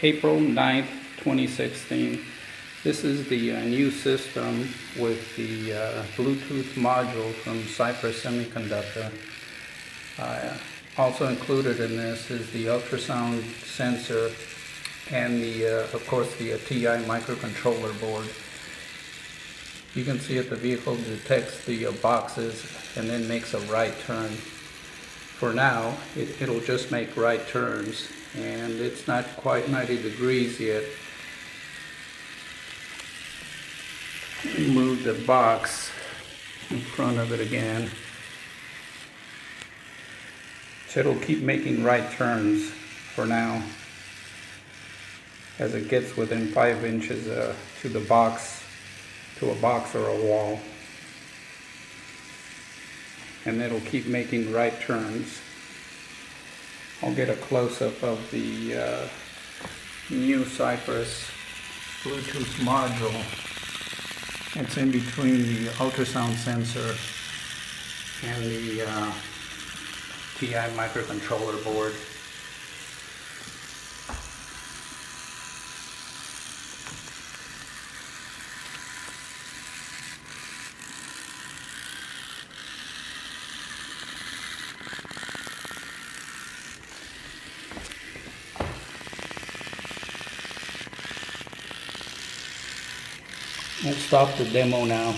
April 9th, 2016. This is the new system with the Bluetooth module from Cypress Semiconductor. Also included in this is the ultrasound sensor and of course the TI microcontroller board. You can see that the vehicle detects the boxes and then makes a right turn. For now, it'll just make right turns, and it's not quite 90 degrees yet. Move the box in front of it again. So it'll keep making right turns for now as it gets within 5 inches to the box, to a box or a wall. And it'll keep making right turns. I'll get a close-up of the new Cypress Bluetooth module. It's in between the ultrasound sensor and the TI microcontroller board. We'll stop the demo now.